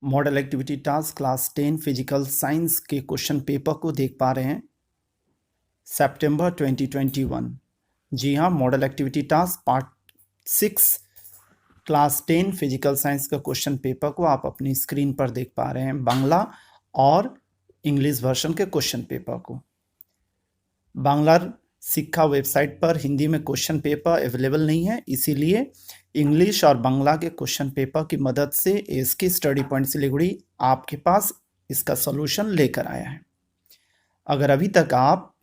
Model activity task class 10 physical science के question paper को देख पा रहे हैं सितंबर 2021। जी हाँ, model activity task part 6 class 10 physical science का क्वेश्चन पेपर को आप अपनी स्क्रीन पर देख पा रहे हैं, बांग्ला और इंग्लिश वर्जन के क्वेश्चन पेपर को। बांग्ला शिक्षा वेबसाइट पर हिंदी में क्वेश्चन पेपर अवेलेबल नहीं है, इसीलिए इंग्लिश और बांग्ला के क्वेश्चन पेपर की मदद से इसकी स्टडी पॉइंट सिलीगुड़ी आपके पास इसका सॉल्यूशन लेकर आया है। अगर अभी तक आप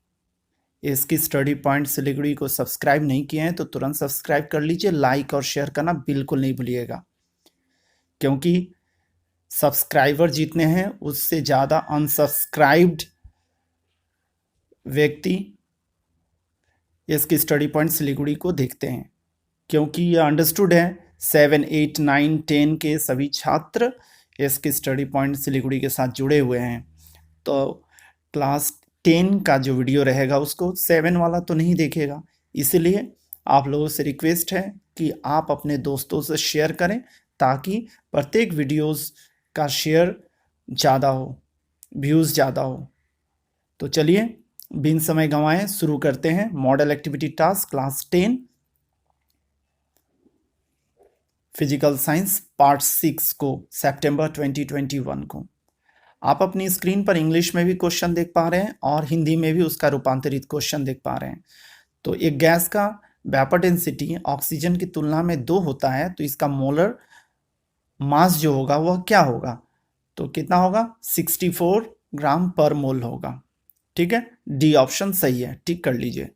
इसकी स्टडी पॉइंट सिलीगुड़ी को सब्सक्राइब नहीं किए हैं तो तुरंत सब्सक्राइब कर लीजिए। लाइक और शेयर करना बिल्कुल नहीं भूलिएगा, क्योंकि सब्सक्राइबर जितने हैं उससे ज़्यादा अनसब्सक्राइब्ड व्यक्ति इसकी स्टडी पॉइंट सिलीगुड़ी को देखते हैं, क्योंकि ये अंडरस्टूड है 7, 8, 9, 10 के सभी छात्र इसके स्टडी पॉइंट सिलीगुड़ी के साथ जुड़े हुए हैं। तो क्लास 10 का जो वीडियो रहेगा उसको 7 वाला तो नहीं देखेगा, इसलिए आप लोगों से रिक्वेस्ट है कि आप अपने दोस्तों से शेयर करें ताकि प्रत्येक वीडियोस का शेयर ज़्यादा हो, व्यूज़ ज़्यादा हो। तो चलिए बिन समय गंवाएं शुरू करते हैं model activity task class 10 physical science part 6 को सितंबर 2021 को। आप अपनी स्क्रीन पर इंग्लिश में भी क्वेश्चन देख पा रहे हैं और हिंदी में भी उसका रूपांतरित क्वेश्चन देख पा रहे हैं। तो एक गैस का वेपर डेंसिटी ऑक्सीजन की तुलना में 2 होता है, तो इसका मोलर मास जो होगा वह क्या होगा? तो कितना होगा? 64 ग्राम पर मोल होगा। ठीक है, डी ऑप्शन सही है, टिक कर लीजिए।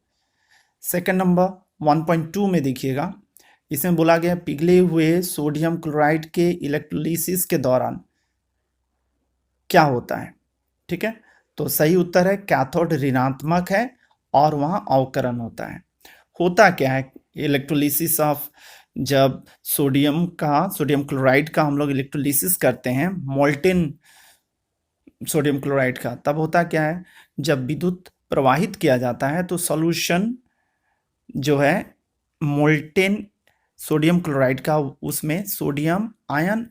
सेकंड नंबर 1.2 में देखिएगा, इसमें बोला गया पिघले हुए सोडियम क्लोराइड के इलेक्ट्रोलिसिस के दौरान क्या होता है? ठीक है, तो सही उत्तर है कैथोड ऋणात्मक है और वहां अवकरण होता है। होता क्या है इलेक्ट्रोलिसिस ऑफ, जब सोडियम क्लोराइड का हम लोग इलेक्ट्रोलिसिस करते हैं मोल्टेन सोडियम क्लोराइड का, तब होता क्या है, जब विद्युत प्रवाहित किया जाता है तो सॉल्यूशन जो है मोल्टेन सोडियम क्लोराइड का, उसमें सोडियम आयन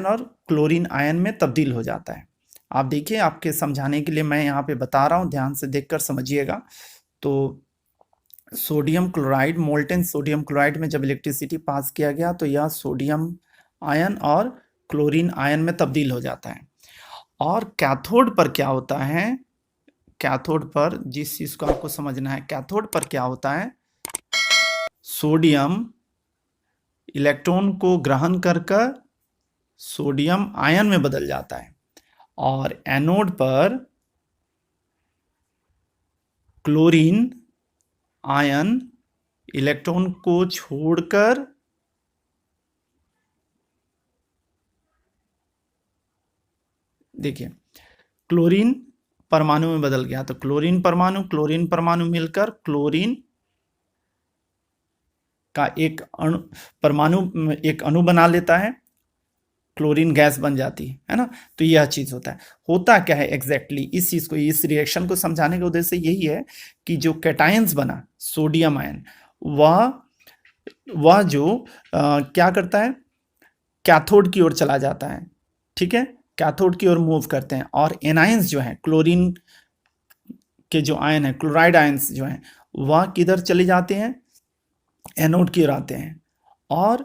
और क्लोरीन आयन में तब्दील हो जाता है। आप देखिए, आपके समझाने के लिए मैं यहाँ पे बता रहा हूँ, ध्यान से देखकर समझिएगा। तो sodium chloride, molten sodium chloride में जब इलेक्ट्रिसिटी पास किया गया तो यह सोडियम आयन और क्लोरीन आयन में तब्दील हो जाता है। और कैथोड पर क्या होता है? कैथोड पर जिस चीज को आपको समझना है, कैथोड पर क्या होता है, सोडियम इलेक्ट्रॉन को ग्रहण कर सोडियम आयन में बदल जाता है, और एनोड पर क्लोरीन आयन इलेक्ट्रॉन को छोड़कर देखिए क्लोरीन परमाणु में बदल गया, तो क्लोरीन परमाणु मिलकर क्लोरीन का एक अणु बना लेता है, क्लोरीन गैस बन जाती है ना। तो यह चीज होता क्या है एग्जैक्टली इस चीज को, इस रिएक्शन को समझाने का उद्देश्य यही है कि जो कैटायंस बना सोडियम आयन, वह जो क्या करता है, कैथोड की ओर चला जाता है। ठीक है, कैथोड की ओर मूव करते हैं, और एनायंस जो है क्लोरीन के जो आयन है, क्लोराइड आयंस जो है, वह किधर चले जाते हैं, एनोड की ओर आते हैं। और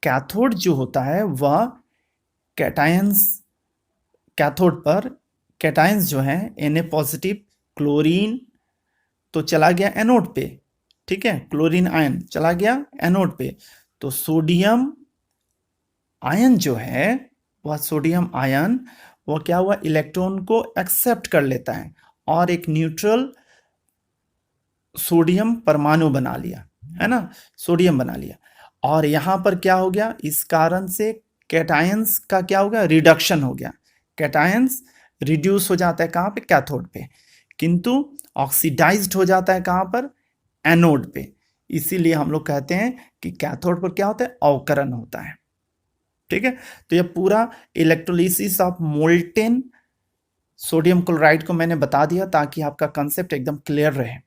कैथोड जो होता है वह कैटायंस, कैथोड पर कैटायंस जो है Na पॉजिटिव क्लोरीन तो चला गया एनोड पे। ठीक है, क्लोरीन आयन चला गया एनोड पे, तो सोडियम आयन जो है वह सोडियम आयन वह क्या हुआ, इलेक्ट्रॉन को एक्सेप्ट कर लेता है और एक न्यूट्रल सोडियम परमाणु बना लिया, है ना, सोडियम बना लिया। और यहां पर क्या हो गया, इस कारण से कैटायंस का क्या हो गया, रिडक्शन हो गया। कैटायंस रिड्यूस हो जाता है कहां पे, कैथोड पे, किंतु ऑक्सीडाइज्ड हो जाता है कहां पर, एनोड पे। इसीलिए हम लोग कहते हैं कि कैथोड पर क्या होता है, अवकरण होता है। ठीक है, तो यह पूरा electrolysis of molten sodium chloride को मैंने बता दिया ताकि आपका कंसेप्ट एकदम क्लियर रहे।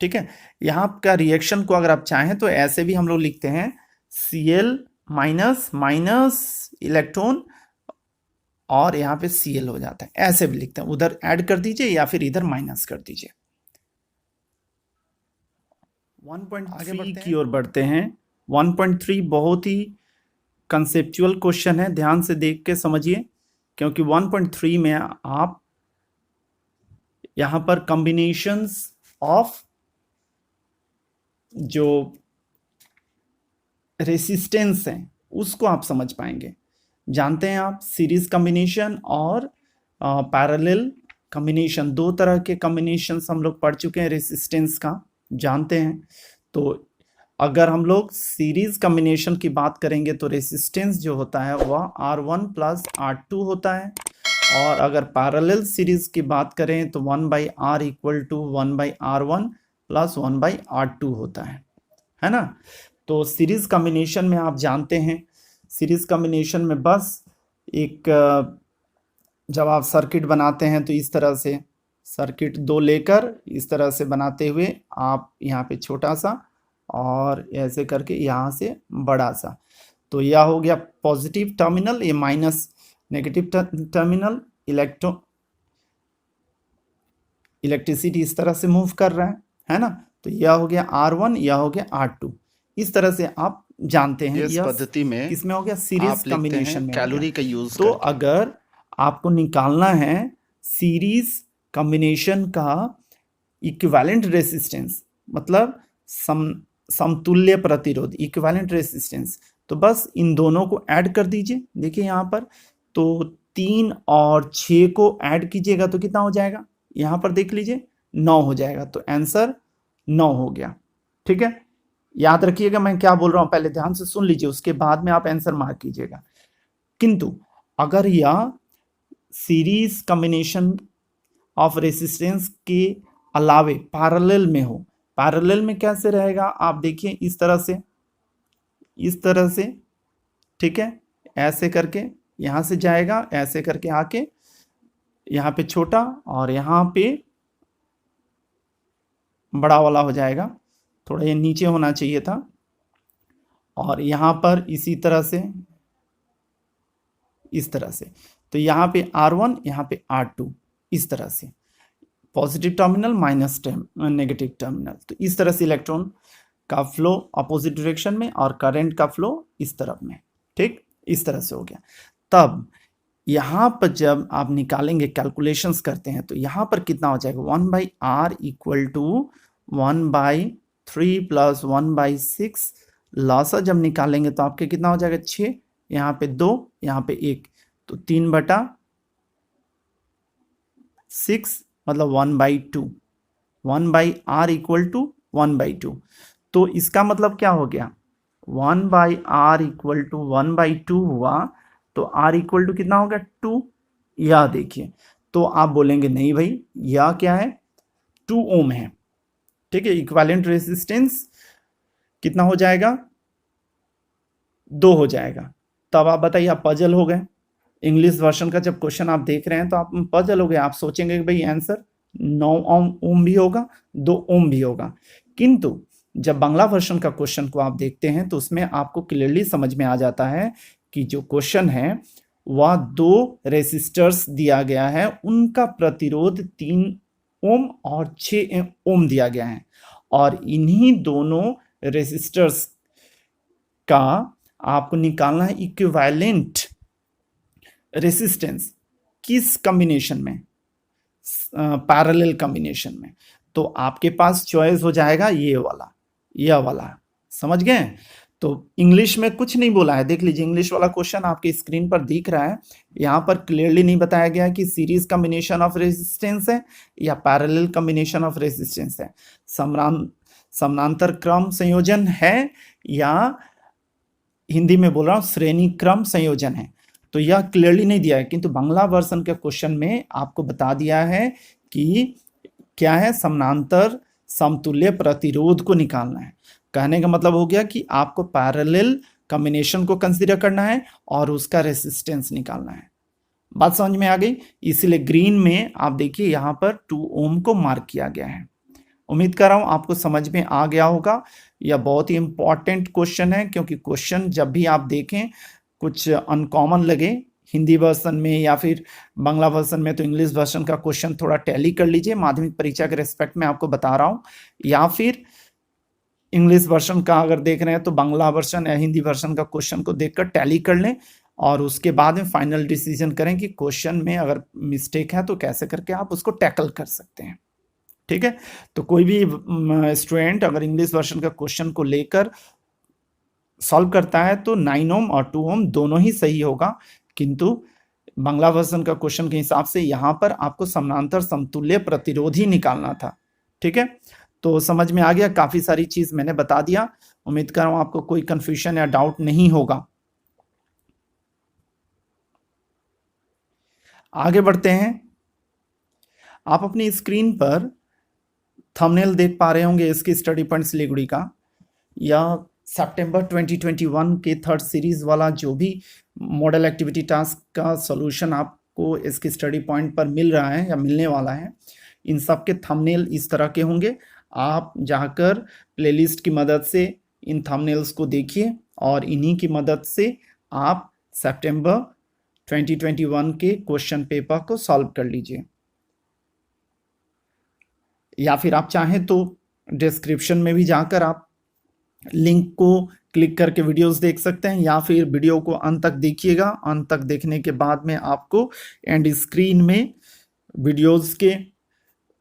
ठीक है, यहाँ का रिएक्शन को अगर आप चाहें तो ऐसे भी हम लोग लिखते हैं, Cl माइनस माइनस इलेक्ट्रॉन और यहाँ पे Cl हो जाता है, ऐसे भी लिखते हैं, उधर ऐड कर दीजिए या फिर इधर माइनस कर दीजिए। 1.3 की ओर बढ़ते हैं। 1.3 बहुत ही कंसेप्चुअल क्वेश्चन है, ध्यान से देख के समझिए, क्योंकि 1.3 में आप यहाँ पर कॉम्बिनेशंस ऑफ जो रेसिस्टेंस हैं उसको आप समझ पाएंगे। जानते हैं आप सीरीज कॉम्बिनेशन और पैरेलल कॉम्बिनेशन, दो तरह के कॉम्बिनेशंस हम लोग पढ़ चुके हैं रेसिस्टेंस का, जानते हैं। तो अगर हम लोग सीरीज कॉम्बिनेशन की बात करेंगे तो रेसिस्टेंस जो होता है वह R1 प्लस R2 होता है, और अगर पैरेलल सीरीज की बात करें तो 1/R equal to 1/R1 plus 1/R2 होता है ना। तो सीरीज कॉम्बिनेशन में आप जानते हैं, सीरीज कॉम्बिनेशन में बस एक जब आप सर्किट बनाते हैं तो इस तरह से सर्किट दो लेकर इस तरह से बनाते हुए आप यहाँ पे छोटा सा और ऐसे करके यहाँ से बड़ा सा, तो यह हो गया पॉजिटिव टर्मिनल, ये माइनस नेगेटिव टर्मिनल। इलेक्ट्रिसिटी इस तरह से मूव कर रहा है ना। तो यह हो गया R1, यह हो गया R2, इस तरह से आप जानते हैं। इस पद्धति में इसमें हो गया सीरीज कॉम्बिनेशन में कैलोरी का यूज। तो अगर आपको निकालना है सीरीज कॉम्बिनेशन का इक्विवेलेंट रेसिस्टेंस, मतलब समतुल्य प्रतिरोध, इक्विवेलेंट रेसिस्टेंस, तो बस इन दोनों को ऐड कर दीजिए। देखिए यहाँ पर तो 3 और 6 को ऐड कीजिएगा तो कितना हो जाएगा, यहाँ पर देख लीजिए 9 हो जाएगा। तो आंसर 9 हो गया। ठीक है, याद रखिएगा मैं क्या बोल रहा हूं, पहले ध्यान से सुन लीजिए, उसके बाद में आप आंसर मार्क कीजिएगा। किंतु अगर यह सीरीज कॉम्बिनेशन ऑफ रेसिस्टेंस के अलावे पैरेलल में हो, पैरेलल में कैसे रहेगा आप देखिए, इस तरह से, ठीक है, ऐसे करके यहां से जाएगा, ऐसे करके आके यहाँ पे छोटा और यहाँ पे बड़ा वाला हो जाएगा, थोड़ा ये नीचे होना चाहिए था, और यहाँ पर इसी तरह से, इस तरह से, तो यहाँ पे R1, यहाँ पे R2, इस तरह से positive terminal minus negative terminal. तो इस तरह से इलेक्ट्रॉन का फ्लो अपोजिट डायरेक्शन में और करंट का फ्लो इस तरफ में, ठीक, इस तरह से हो गया। तब यहाँ पर जब आप निकालेंगे, कैलकुलेशंस करते हैं, तो यहाँ पर कितना हो जाएगा, 1/R इक्वल टू 1/3 प्लस 1/6 लॉसा जब निकालेंगे तो आपके कितना हो जाएगा 6, यहाँ पे 2, यहाँ पे 1, तो 3/6 मतलब 1/2, 1/R इक्वल टू 1/2। तो इसका मतलब क्या हो गया, 1/R इक्वल टू 1/2 हुआ, तो R इक्वल टू कितना होगा 2। यह देखिए, तो आप बोलेंगे नहीं भाई यह क्या है, 2 ओम है, ठीक है, इक्विवेलेंट रेसिस्टेंस कितना हो जाएगा, 2 हो जाएगा। तब आप बताइए, आप पजल हो गए। इंग्लिश वर्जन का जब क्वेश्चन आप देख रहे हैं तो आप पजल हो गए, आप सोचेंगे कि भाई आंसर 9 ओम भी होगा, 2 ओम भी होगा। किंतु जब बांग्ला वर्जन का क्वेश्चन को आप देखते हैं तो उसमें आपको क्लियरली समझ में आ जाता है कि जो क्वेश्चन है वह 2 रेसिस्टर्स दिया गया है, उनका प्रतिरोध 3 ओम और 6 ओम दिया गया है, और इन्हीं दोनों रेसिस्टर्स का आपको निकालना है इक्विवेलेंट रेसिस्टेंस, किस कॉम्बिनेशन में, पैरेलल कॉम्बिनेशन में। तो आपके पास चॉइस हो जाएगा ये वाला, यह वाला, समझ गए। तो इंग्लिश में कुछ नहीं बोला है, देख लीजिए इंग्लिश वाला क्वेश्चन आपके स्क्रीन पर दिख रहा है, यहाँ पर क्लियरली नहीं बताया गया कि सीरीज कॉम्बिनेशन ऑफ रेसिस्टेंस है या पैरेलल कॉम्बिनेशन ऑफ रेसिस्टेंस है, समानांतर क्रम संयोजन है, या हिंदी में बोल रहा हूँ श्रेणी क्रम संयोजन है। तो यह क्लियरली नहीं दिया है, किंतु बांग्ला वर्जन के क्वेश्चन में आपको बता दिया है कि क्या है, समानांतर समतुल्य प्रतिरोध को निकालना है। कहने का मतलब हो गया कि आपको पैरेलल कॉम्बिनेशन को कंसीडर करना है और उसका रेसिस्टेंस निकालना है। बात समझ में आ गई। इसीलिए ग्रीन में आप देखिए यहाँ पर 2 ओम को मार्क किया गया है। उम्मीद कर रहा हूँ आपको समझ में आ गया होगा। यह बहुत ही इम्पॉर्टेंट क्वेश्चन है, क्योंकि क्वेश्चन जब भी आप देखें कुछ अनकॉमन लगे हिंदी वर्जन में या फिर बांग्ला वर्जन में, तो इंग्लिश वर्जन का क्वेश्चन थोड़ा टैली कर लीजिए। माध्यमिक परीक्षा के रेस्पेक्ट में आपको बता रहा हूँ। या फिर इंग्लिश वर्जन का अगर देख रहे हैं तो बांग्ला वर्जन या हिंदी वर्जन का क्वेश्चन को देखकर टैली कर लें, और उसके बाद में फाइनल डिसीजन करें कि क्वेश्चन में अगर मिस्टेक है तो कैसे करके आप उसको टैकल कर सकते हैं। ठीक है, तो कोई भी स्टूडेंट अगर इंग्लिश वर्जन का क्वेश्चन को लेकर सॉल्व करता है तो 9 ओम और 2 ओम दोनों ही सही होगा, किंतु बांग्ला वर्जन का क्वेश्चन के हिसाब से यहाँ पर आपको समानांतर समतुल्य प्रतिरोधी निकालना था। ठीक है, तो समझ में आ गया, काफी सारी चीज मैंने बता दिया। उम्मीद कर रहा हूं आपको कोई कंफ्यूजन या डाउट नहीं होगा। आगे बढ़ते हैं। आप अपनी स्क्रीन पर थंबनेल देख पा रहे होंगे इसकी स्टडी पॉइंट सिलीगुड़ी का। यह सितंबर 2021 के थर्ड सीरीज वाला जो भी मॉडल एक्टिविटी टास्क का सॉल्यूशन आपको इसके स्टडी पॉइंट पर मिल रहा है या मिलने वाला है, इन सब के थंबनेल इस तरह के होंगे। आप जाकर प्लेलिस्ट की मदद से इन थंबनेल्स को देखिए और इन्हीं की मदद से आप सितंबर 2021 के क्वेश्चन पेपर को सॉल्व कर लीजिए। या फिर आप चाहें तो डिस्क्रिप्शन में भी जाकर आप लिंक को क्लिक करके वीडियोस देख सकते हैं, या फिर वीडियो को अंत तक देखिएगा। अंत तक देखने के बाद में आपको एंड स्क्रीन में वीडियोस के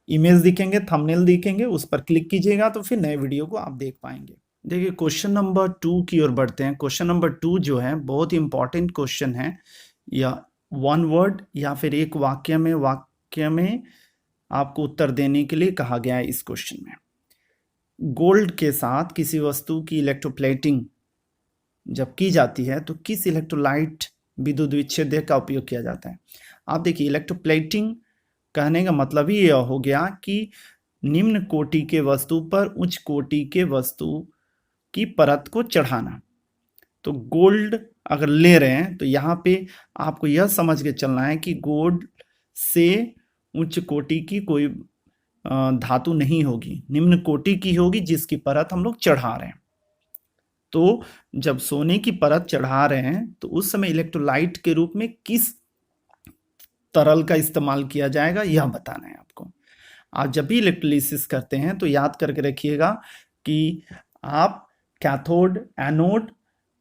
इमेज दिखेंगे, थंबनेल दिखेंगे, उस पर क्लिक कीजिएगा तो फिर नए वीडियो को आप देख पाएंगे। देखिए क्वेश्चन नंबर 2 की ओर बढ़ते हैं। क्वेश्चन नंबर 2 जो है बहुत ही इंपॉर्टेंट क्वेश्चन है। या वन वर्ड या फिर एक वाक्य में आपको उत्तर देने के लिए कहा गया है इस क्वेश्चन में। गोल्ड के साथ किसी वस्तु की इलेक्ट्रोप्लेटिंग जब की जाती है तो किस इलेक्ट्रोलाइट विद्युत विच्छेदक का उपयोग किया जाता है। आप देखिए, इलेक्ट्रोप्लेटिंग कहने का मतलब ही यह हो गया कि निम्न कोटि के वस्तु पर उच्च कोटि के वस्तु की परत को चढ़ाना। तो गोल्ड अगर ले रहे हैं तो यहाँ पे आपको यह समझ के चलना है कि गोल्ड से उच्च कोटि की कोई धातु नहीं होगी, निम्न कोटि की होगी जिसकी परत हम लोग चढ़ा रहे हैं। तो जब सोने की परत चढ़ा रहे हैं तो उस समय इलेक्ट्रोलाइट के रूप में किस तरल का इस्तेमाल किया जाएगा यह बताना है आपको। आप जब भी इलेक्ट्रोलिसिस करते हैं तो याद करके रखिएगा कि आप कैथोड एनोड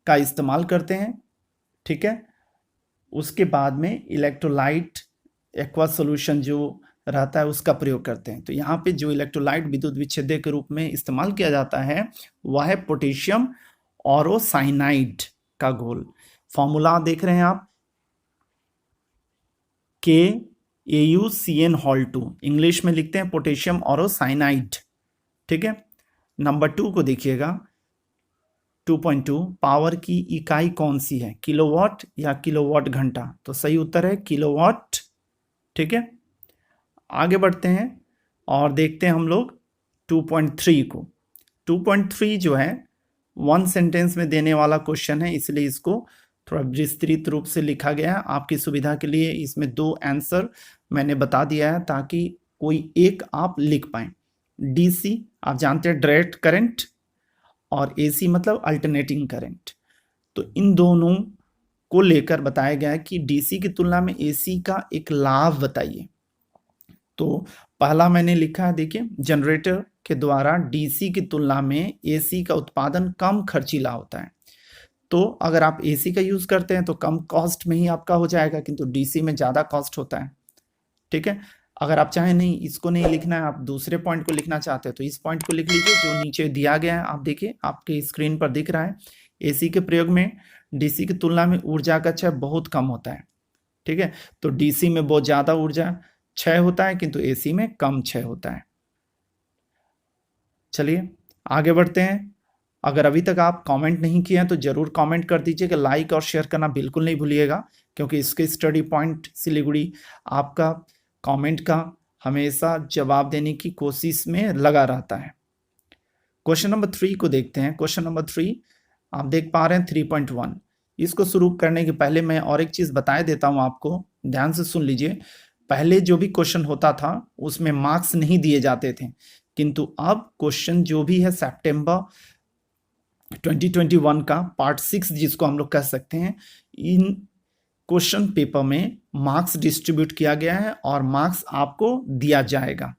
का इस्तेमाल करते हैं। ठीक है, उसके बाद में इलेक्ट्रोलाइट एक्वा सॉल्यूशन जो रहता है उसका प्रयोग करते हैं। तो यहाँ पे जो इलेक्ट्रोलाइट विद्युत विच्छेदक के रूप में इस्तेमाल किया जाता है वह है पोटेशियम ऑरोसाइनाइड का घोल। फॉर्मूला देख रहे हैं आप, KAuCN2, इंग्लिश में लिखते हैं पोटेशियम ऑरोसाइनाइड। ठीक है, नंबर 2 को देखिएगा, 2.2 पावर की इकाई कौन सी है, किलोवाट या किलोवाट घंटा। तो सही उत्तर है किलोवाट। ठीक है, आगे बढ़ते हैं और देखते हैं हम लोग 2.3 को। 2.3 जो है 1 सेंटेंस में देने वाला क्वेश्चन है, इसलिए इसको थोड़ा विस्तृत रूप से लिखा गया है आपकी सुविधा के लिए। इसमें 2 आंसर मैंने बता दिया है ताकि कोई एक आप लिख पाएं। DC आप जानते हैं डायरेक्ट करंट, और AC मतलब अल्टरनेटिंग करंट। तो इन दोनों को लेकर बताया गया है कि DC की तुलना में AC का एक लाभ बताइए। तो पहला मैंने लिखा है, देखिए, जनरेटर के द्वारा DC की तुलना में AC का उत्पादन कम खर्चीला होता है। तो अगर आप AC का यूज करते हैं तो कम कॉस्ट में ही आपका हो जाएगा, किंतु DC में ज्यादा कॉस्ट होता है। ठीक है, अगर आप चाहें नहीं इसको नहीं लिखना है, आप दूसरे पॉइंट को लिखना चाहते हैं तो इस पॉइंट को लिख लीजिए जो नीचे दिया गया है। आप देखिए आपके स्क्रीन पर दिख रहा है, AC के प्रयोग में DC की तुलना में ऊर्जा का क्षय बहुत कम होता है। ठीक है, तो DC में बहुत ज्यादा ऊर्जा क्षय होता है किंतु AC में कम क्षय होता है। चलिए आगे बढ़ते हैं। अगर अभी तक आप कमेंट नहीं किए हैं तो जरूर कमेंट कर दीजिए, कि लाइक और शेयर करना बिल्कुल नहीं भूलिएगा, क्योंकि इसके स्टडी पॉइंट सिलीगुड़ी आपका कमेंट का हमेशा जवाब देने की कोशिश में लगा रहता है। क्वेश्चन नंबर 3 को देखते हैं। क्वेश्चन नंबर 3 आप देख पा रहे हैं 3.1। इसको शुरू करने के पहले मैं और एक चीज बता देता हूं आपको, ध्यान से सुन लीजिए। पहले जो भी क्वेश्चन होता था उसमें मार्क्स नहीं दिए जाते थे, किंतु अब क्वेश्चन जो भी है सितंबर 2021 का पार्ट 6 जिसको हम लोग कह सकते हैं, इन क्वेश्चन पेपर में मार्क्स डिस्ट्रीब्यूट किया गया है और मार्क्स आपको दिया जाएगा।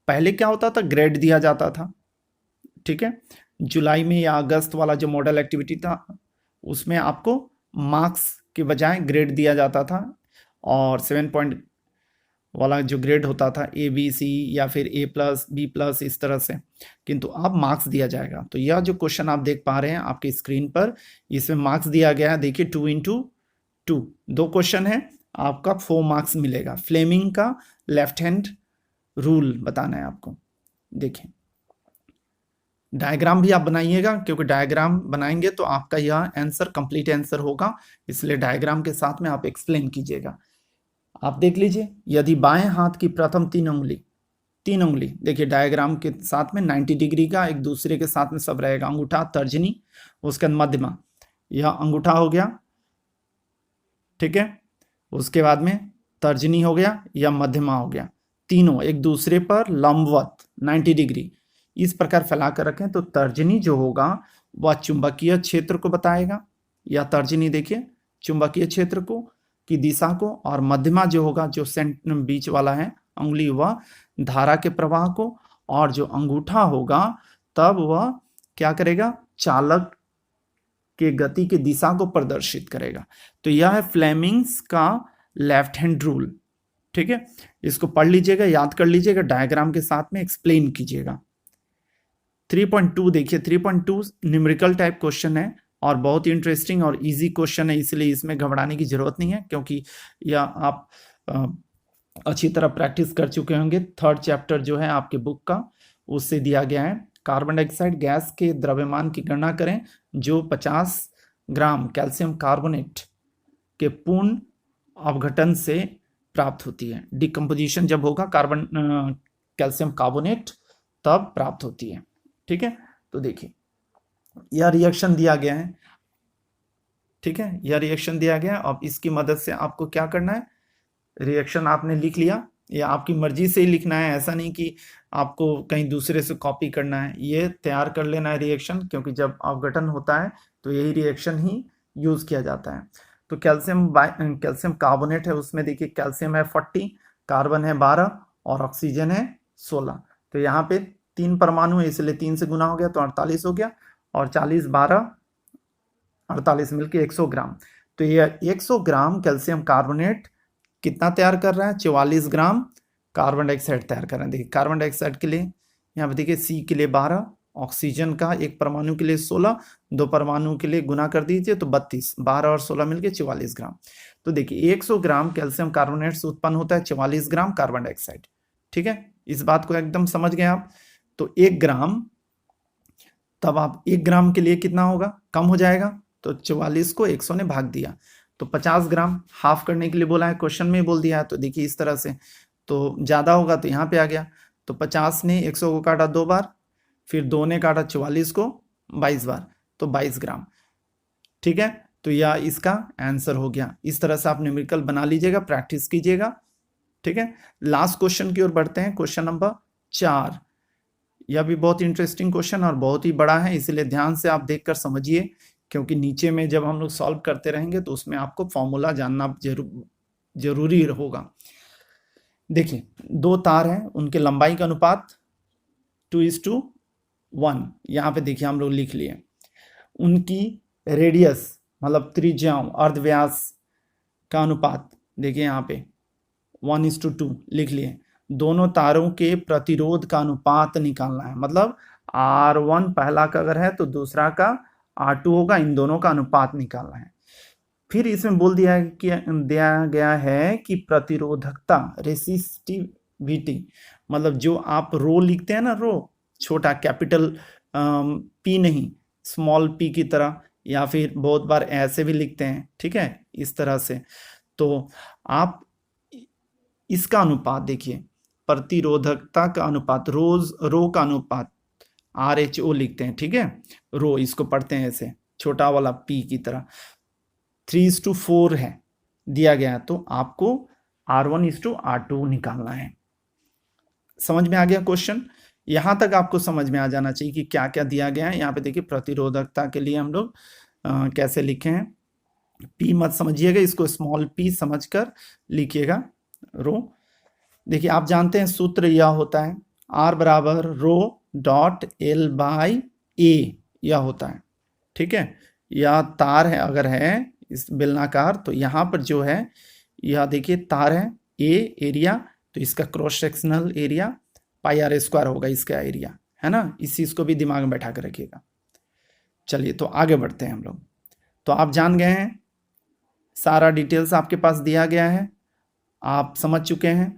पहले क्या होता था, ग्रेड दिया जाता था, ठीक है। जुलाई में या अगस्त वाला जो मॉडल एक्टिविटी था उसमें आपको मार्क्स के बजाय ग्रेड दिया जाता था, और 7 पॉइंट वाला जो ग्रेड होता था ABC या फिर A+, B+, इस तरह से, किंतु अब मार्क्स दिया जाएगा। तो यह जो क्वेश्चन आप देख पा रहे हैं आपकी स्क्रीन पर, इसमें मार्क्स दिया गया है। देखिए 2 into 2, 2 क्वेश्चन है, आपका 4 मार्क्स मिलेगा। फ्लेमिंग का लेफ्ट हैंड रूल बताना है आपको। देखिए डायग्राम भी आप बनाइएगा, क्योंकि डायग्राम बनाएंगे तो आपका यह आंसर कंप्लीट आंसर होगा, इसलिए डायग्राम के साथ में आप एक्सप्लेन कीजिएगा। आप देख लीजिए, यदि बाएं हाथ की प्रथम 3 उंगली देखिए डायग्राम के साथ में 90 डिग्री का एक दूसरे के साथ में सब रहेगा, अंगूठा, तर्जनी, उसके बाद मध्यमा, यह अंगूठा हो गया, ठीक है। उसके बाद में तर्जनी हो गया या मध्यमा हो गया, तीनों एक दूसरे पर लंबवत 90 डिग्री इस प्रकार फैला कर रखें, तो तर्जनी जो होगा वह चुंबकीय क्षेत्र को बताएगा, या तर्जनी देखिए चुंबकीय क्षेत्र को की दिशा को, और मध्यमा जो होगा जो बीच वाला है उंगली, वह धारा के प्रवाह को, और जो अंगूठा होगा तब वह क्या करेगा, चालक के गति की दिशा को प्रदर्शित करेगा। तो यह है फ्लेमिंग्स का लेफ्ट हैंड रूल, ठीक है। इसको पढ़ लीजिएगा, याद कर लीजिएगा, डायग्राम के साथ में एक्सप्लेन कीजिएगा। 3.2 देखिए, 3.2 न्यूमेरिकल टाइप क्वेश्चन है और बहुत ही इंटरेस्टिंग और इजी क्वेश्चन है, इसलिए इसमें घबराने की जरूरत नहीं है, क्योंकि यह आप अच्छी तरह प्रैक्टिस कर चुके होंगे। 3rd चैप्टर जो है आपके बुक का, उससे दिया गया है। कार्बन डाइऑक्साइड गैस के द्रव्यमान की गणना करें जो 50 ग्राम कैल्शियम कार्बोनेट के पूर्ण अपघटन से प्राप्त होती है। डिकम्पोजिशन जब होगा कार्बन कैल्शियम कार्बोनेट तब प्राप्त होती है, ठीक है। तो देखिए यह रिएक्शन दिया गया है, ठीक है, यह रिएक्शन दिया गया है। अब इसकी मदद से आपको क्या करना है, रिएक्शन आपने लिख लिया, या आपकी मर्जी से ही लिखना है, ऐसा नहीं कि आपको कहीं दूसरे से कॉपी करना है, ये तैयार कर लेना है रिएक्शन, क्योंकि जब अपघटन होता है तो यही रिएक्शन ही यूज किया जाता है। तो कैल्शियम कार्बोनेट है, उसमें देखिए कैल्शियम है 40, कार्बन है 12 और ऑक्सीजन है 16। तो यहाँ पे 3 परमाणु है, इसलिए 3 से गुना हो गया तो 48 हो गया, और 40, 12, 48 मिलके 100 ग्राम। तो ये 100 ग्राम कैल्शियम कार्बोनेट कितना तैयार कर रहा है, 44 ग्राम कार्बन डाइऑक्साइड तैयार कर रहे हैं। देखिए कार्बन डाइऑक्साइड के लिए यहाँ पे देखिए C के लिए 12, ऑक्सीजन का एक परमाणु के लिए 16, 2 परमाणु के लिए गुना कर दीजिए तो 32, 12 और 16 मिलके 44 ग्राम। तो देखिए 100 ग्राम कैल्शियम कार्बोनेट से उत्पन्न होता है 44 ग्राम कार्बन डाइऑक्साइड, ठीक है। इस बात को एकदम समझ गए आप। तो 1 ग्राम, तब आप 1 ग्राम के लिए कितना होगा, कम हो जाएगा, तो 44 को 100 ने भाग दिया तो 50 ग्राम, हाफ करने के लिए बोला है, क्वेश्चन में ही बोल दिया है। तो देखिए इस तरह से, तो ज़्यादा होगा तो यहाँ पे आ गया, तो 50 ने 100 को काटा 2 बार, फिर 2 ने काटा 44 को 22 बार, तो 22 ग्राम, ठीक है। तो यह इसका आंसर हो गया। इस तरह से आप न्यूमेरिकल बना लीजिएगा, प्रैक्टिस कीजिएगा, ठीक है। लास्ट क्वेश्चन की ओर बढ़ते हैं, क्वेश्चन नंबर 4। यह भी बहुत इंटरेस्टिंग क्वेश्चन और बहुत ही बड़ा है, इसलिए ध्यान से आप देखकर समझिए, क्योंकि नीचे में जब हम लोग सॉल्व करते रहेंगे तो उसमें आपको फॉर्मूला जानना जरूरी होगा। देखिए 2 तार हैं, उनके लंबाई का अनुपात 2:1, यहाँ पे देखिए हम लोग लिख लिए। उनकी रेडियस मतलब त्रिज्याओं अर्धव्यास का अनुपात देखिए यहाँ पे 1:2 लिख लिए। दोनों तारों के प्रतिरोध का अनुपात निकालना है, मतलब R1 पहला का अगर है तो दूसरा का R2 होगा, इन दोनों का अनुपात निकालना है। फिर इसमें बोल दिया गया है कि प्रतिरोधकता रेसिस्टिविटी, मतलब जो आप रो लिखते हैं ना, रो छोटा कैपिटल P नहीं, स्मॉल p की तरह, या फिर बहुत बार ऐसे भी लिखते हैं, ठीक है, इस तरह से। तो आप इसका अनुपात देखिए, प्रतिरोधकता का अनुपात, रो का अनुपात RHO लिखते हैं, ठीक है, रो इसको पढ़ते हैं ऐसे छोटा वाला p की तरह, 3:4 है दिया गया है, तो आपको R1:R2 निकालना है। समझ में आ गया क्वेश्चन? यहाँ तक आपको समझ में आ जाना चाहिए कि क्या क्या दिया गया है। यहाँ पे देखिए प्रतिरोधकता के लिए हम लोग कैसे लिखे हैं, पी मत समझिएगा, इसको स्मॉल पी समझकर लिखिएगा रो। देखिए आप जानते हैं सूत्र यह होता है R बराबर रो डॉट L बाई ए, यह होता है, ठीक है। यह तार है, अगर है इस बेलनाकार, तो यहाँ पर जो है यह देखिए तार है, ए एरिया, तो इसका cross sectional area pi r square होगा इसका एरिया, है ना। इस चीज़ को भी दिमाग में बैठा कर रखिएगा। चलिए तो आगे बढ़ते हैं हम लोग। तो आप जान गए हैं, सारा डिटेल्स आपके पास दिया गया है, आप समझ चुके हैं।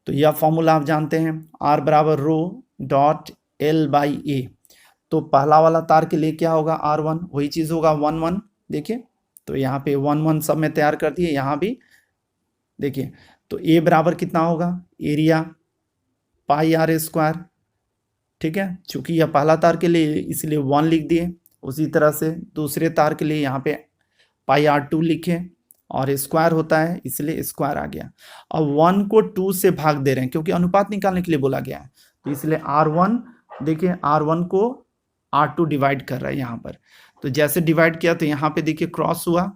तो यह फॉर्मूला आप जानते हैं, R बराबर रो डॉट L बाई ए। तो पहला वाला तार के लिए क्या होगा, R1, वही चीज़ होगा 1 1। देखिए तो यहाँ पे 1 1 सब में तैयार कर दिए, यहाँ भी देखिए। तो A बराबर कितना होगा, एरिया पाई आर स्क्वायर, ठीक है। चूंकि यह पहला तार के लिए इसलिए 1 लिख दिए। उसी तरह से दूसरे तार के लिए यहाँ पे पाई R2 लिखे, और स्क्वायर होता है इसलिए स्क्वायर आ गया। अब 1 को 2 से भाग दे रहे हैं क्योंकि अनुपात निकालने के लिए बोला गया है, तो इसलिए R1, देखिए R1 को R2 डिवाइड कर रहा है यहाँ पर। तो जैसे डिवाइड किया तो यहाँ पे देखिए क्रॉस हुआ,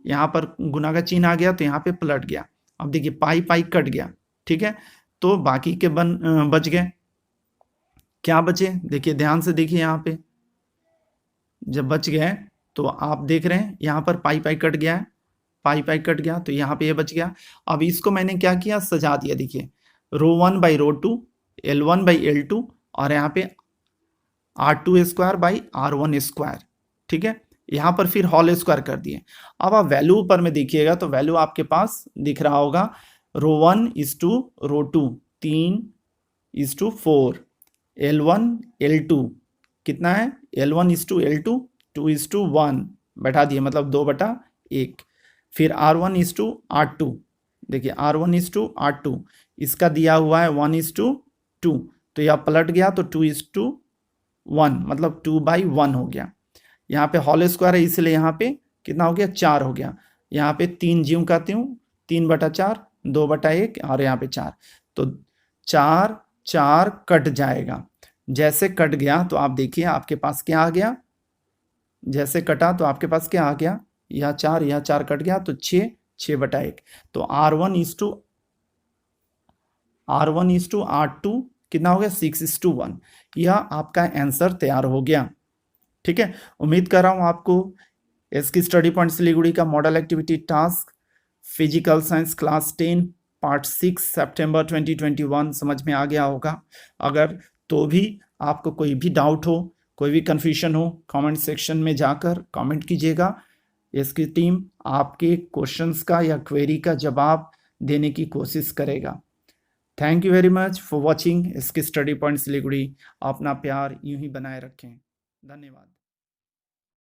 यहाँ पर गुना का चिन्ह आ गया, तो यहाँ पे पलट गया। अब देखिए पाई पाई कट गया, ठीक है। तो बाकी के बच गए, क्या बचे, देखिए ध्यान से देखिए, यहाँ पे जब बच गए तो आप देख रहे हैं यहाँ पर पाई पाई कट गया है, पाई पाई कट गया, तो यहाँ पे ये बच गया। अब इसको मैंने क्या किया, सजा दिया। देखिए रो 1 by rho 2, L1 by L2, और यहाँ पे R2 square by R1 square, ठीक है। यहाँ पर फिर होल स्क्वायर कर दिए। अब आप वैल्यू ऊपर में देखिएगा तो वैल्यू आपके पास दिख रहा होगा, row 1 is to row 2 3 is to 4, L1 L2 कितना है, L1 is to L2 2 is to 1 बैठा दिए, मतलब 2/1। फिर R1 इज टू R2, देखिए R1 इज टू R2, इसका दिया हुआ है 1 इज टू 2, तो यह पलट गया तो 2 इज टू 1, मतलब 2/1 हो गया। यहाँ पे होल स्क्वायर है इसलिए यहाँ पे कितना हो गया, 4 हो गया। यहाँ पे 3 ज्यों का त्यों, 3/4 2/1, और यहाँ पे 4, तो 4 4 कट जाएगा। जैसे कट गया तो आप देखिए आपके पास क्या आ गया, जैसे कटा तो आपके पास क्या आ गया, यह 4 कट गया तो 6 6/1। तो R1 इज टू R2 कितना हो गया, 6:1। यह आपका आंसर तैयार हो गया, ठीक है। उम्मीद कर रहा हूँ आपको इसकी स्टडी पॉइंट सिलीगुड़ी का model activity task physical science class 10 part 6 सितंबर 2021 समझ में आ गया होगा। अगर तो भी आपको कोई भी डाउट हो, कोई भी कन्फ्यूजन हो, कमेंट सेक्शन में जाकर कमेंट कीजिएगा। इसकी टीम आपके क्वेश्चंस का या क्वेरी का जवाब देने की कोशिश करेगा। Thank you very much for watching इसकी स्टडी पॉइंट सिलीगुड़ी। अपना प्यार यूं ही बनाए रखें। धन्यवाद।